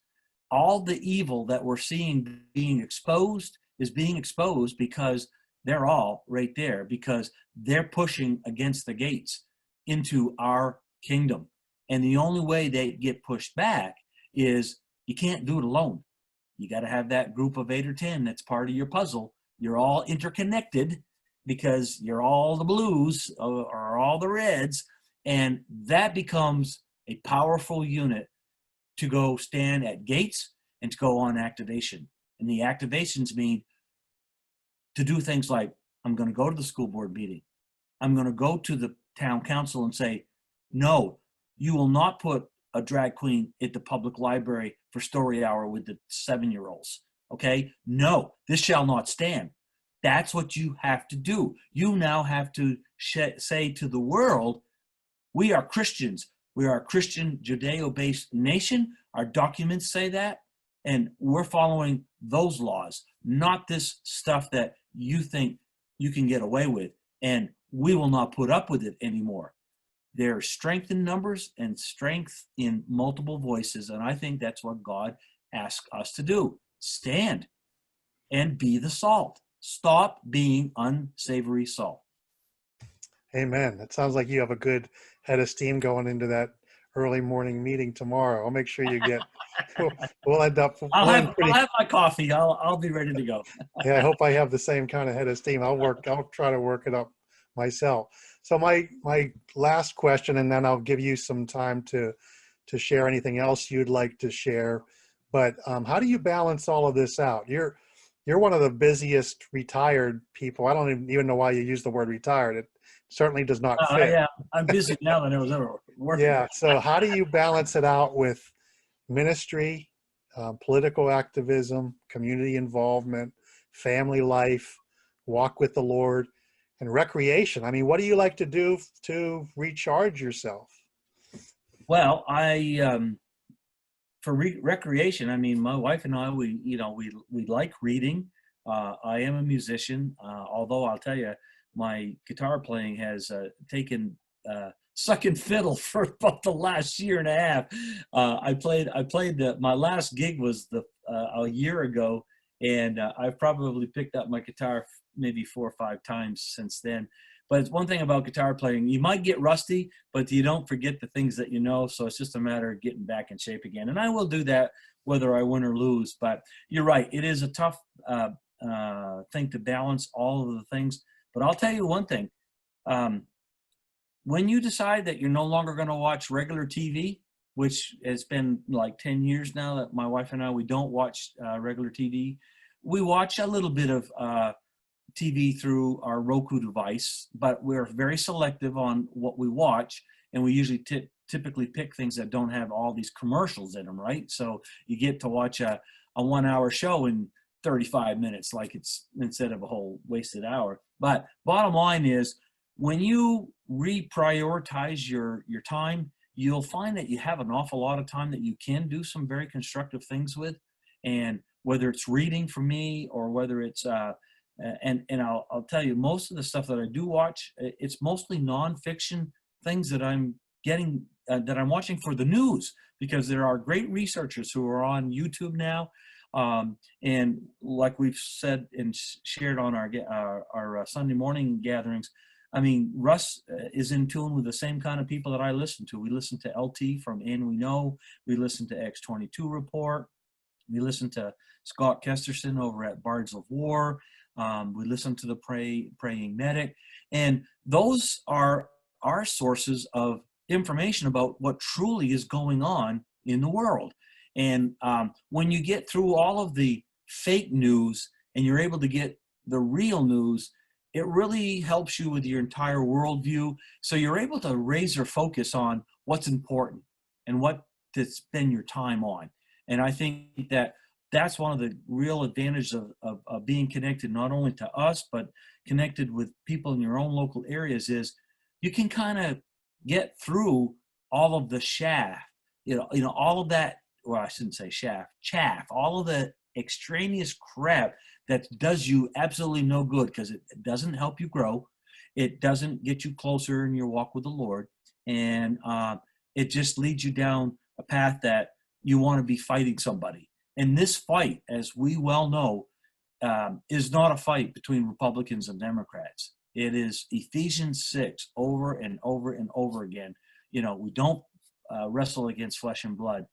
All the evil that we're seeing being exposed is being exposed because they're all right there, because they're pushing against the gates into our kingdom. And the only way they get pushed back is you can't do it alone. You got to have that group of 8 or 10 that's part of your puzzle. You're all interconnected because you're all the blues or all the reds, and that becomes a powerful unit to go stand at gates and to go on activation. And the activations mean to do things like, I'm going to go to the school board meeting. I'm going to go to the town council and say, no, you will not put a drag queen at the public library for story hour with the 7-year-olds. Okay? No, this shall not stand. That's what you have to do. You now have to say to the world, we are Christians. We are a Christian Judeo-based nation. Our documents say that. And we're following those laws, not this stuff that you think you can get away with. And we will not put up with it anymore. There's strength in numbers and strength in multiple voices. And I think that's what God asks us to do. Stand and be the salt. Stop being unsavory salt. Amen. That sounds like you have a good head of steam going into that early morning meeting tomorrow. I'll make sure you get, we'll end up. I'll have my coffee. I'll be ready to go. Yeah, I hope I have the same kind of head of steam. I'll try to work it up myself. So my last question, and then I'll give you some time to share anything else you'd like to share. But how do you balance all of this out? You're one of the busiest retired people. I don't even know why you use the word retired. It certainly does not fit. Yeah, I'm busy now than I was ever working. Yeah. So how do you balance it out with ministry, political activism, community involvement, family life, walk with the Lord, and recreation? I mean, what do you like to do to recharge yourself? Well, for recreation, I mean, my wife and I, we like reading. I am a musician, although I'll tell you, my guitar playing has taken second fiddle for about the last year and a half. My last gig was a year ago, and I've probably picked up my guitar maybe 4 or 5 times since then. But it's one thing about guitar playing, you might get rusty, but you don't forget the things that you know. So it's just a matter of getting back in shape again. And I will do that whether I win or lose. But you're right, it is a tough thing to balance all of the things. But I'll tell you one thing. When you decide that you're no longer going to watch regular TV, which has been like 10 years now that my wife and I, we don't watch regular TV. We watch a little bit of TV through our Roku device, but we're very selective on what we watch, and we usually typically pick things that don't have all these commercials in them, right? So you get to watch a 1-hour show in 35 minutes, like it's instead of a whole wasted hour. But bottom line is, when you reprioritize your time, you'll find that you have an awful lot of time that you can do some very constructive things with. And whether it's reading for me, or whether it's and I'll tell you, most of the stuff that I do watch, it's mostly nonfiction things that I'm getting, that I'm watching for the news, because there are great researchers who are on YouTube now. And like we've said and shared on our Sunday morning gatherings, I mean, Russ is in tune with the same kind of people that I listen to. We listen to LT from And We Know. We listen to X22 Report. We listen to Scott Kesterson over at Bards of War. We listen to the Praying Medic. And those are our sources of information about what truly is going on in the world. And when you get through all of the fake news and you're able to get the real news, it really helps you with your entire worldview. So you're able to razor focus on what's important and what to spend your time on. And I think that that's one of the real advantages of being connected not only to us, but connected with people in your own local areas is you can kind of get through all of the chaff, all of that, well, I shouldn't say chaff, all of the extraneous crap that does you absolutely no good because it doesn't help you grow. It doesn't get you closer in your walk with the Lord. And it just leads you down a path that you want to be fighting somebody. And this fight, as we well know, is not a fight between Republicans and Democrats. It is Ephesians 6 over and over and over again. We don't wrestle against flesh and blood.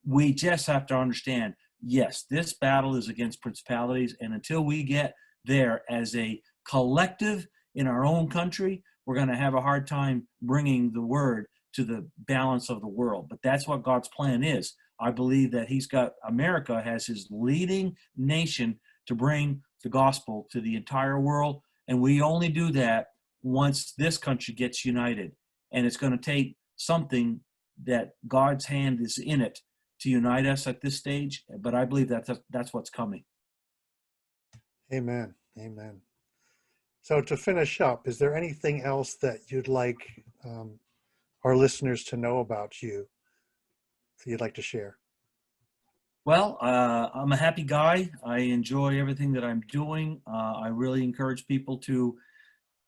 We just have to understand, yes, this battle is against principalities. And until we get there as a collective in our own country, we're going to have a hard time bringing the word to the balance of the world. But that's what God's plan is. I believe that he's got America as his leading nation to bring the gospel to the entire world. And we only do that once this country gets united. And it's going to take something that God's hand is in it to unite us at this stage. But I believe that's what's coming. Amen. Amen. So to finish up, is there anything else that you'd like our listeners to know about you that you'd like to share? Well, I'm a happy guy. I enjoy everything that I'm doing. I really encourage people to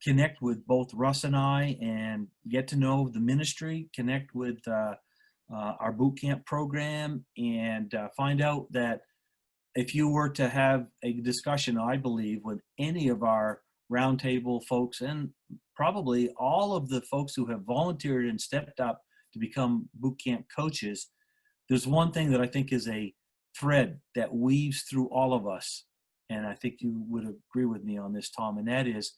connect with both Russ and I and get to know the ministry, connect with our boot camp program, and find out that if you were to have a discussion, I believe, with any of our roundtable folks and probably all of the folks who have volunteered and stepped up to become boot camp coaches, there's one thing that I think is a thread that weaves through all of us. And I think you would agree with me on this, Tom, and that is,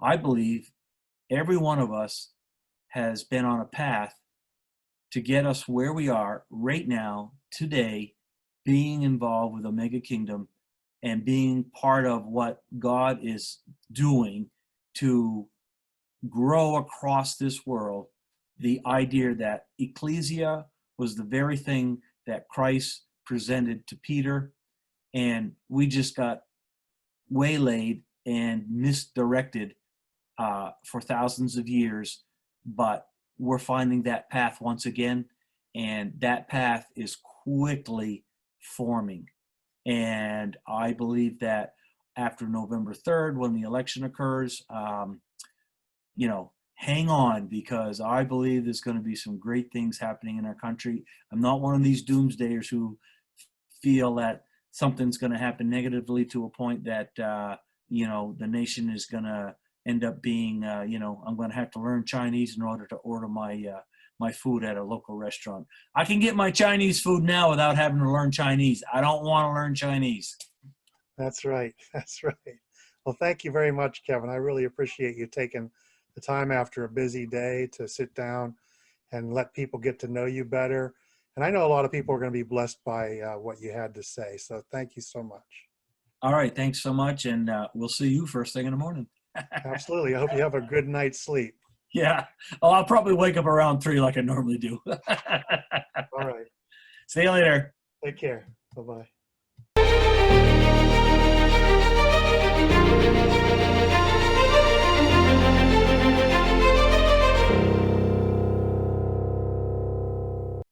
I believe every one of us has been on a path to get us where we are right now, today, being involved with Omega Kingdom and being part of what God is doing to grow across this world. The idea that Ekklesia was the very thing that Christ presented to Peter, and we just got waylaid and misdirected for thousands of years, but we're finding that path once again, and that path is quickly forming. And I believe that after November 3rd, when the election occurs, hang on, because I believe there's going to be some great things happening in our country. I'm not one of these doomsdayers who feel that something's going to happen negatively to a point that, the nation is going to end up being, I'm going to have to learn Chinese in order to order my food at a local restaurant. I can get my Chinese food now without having to learn Chinese. I don't want to learn Chinese. That's right. That's right. Well, thank you very much, Kevin. I really appreciate you taking the time after a busy day to sit down and let people get to know you better. And I know a lot of people are going to be blessed by what you had to say. So thank you so much. All right. Thanks so much. And we'll see you first thing in the morning. Absolutely. I hope you have a good night's sleep. Yeah. Oh, I'll probably wake up around 3 like I normally do. All right. See you later. Take care. Bye-bye.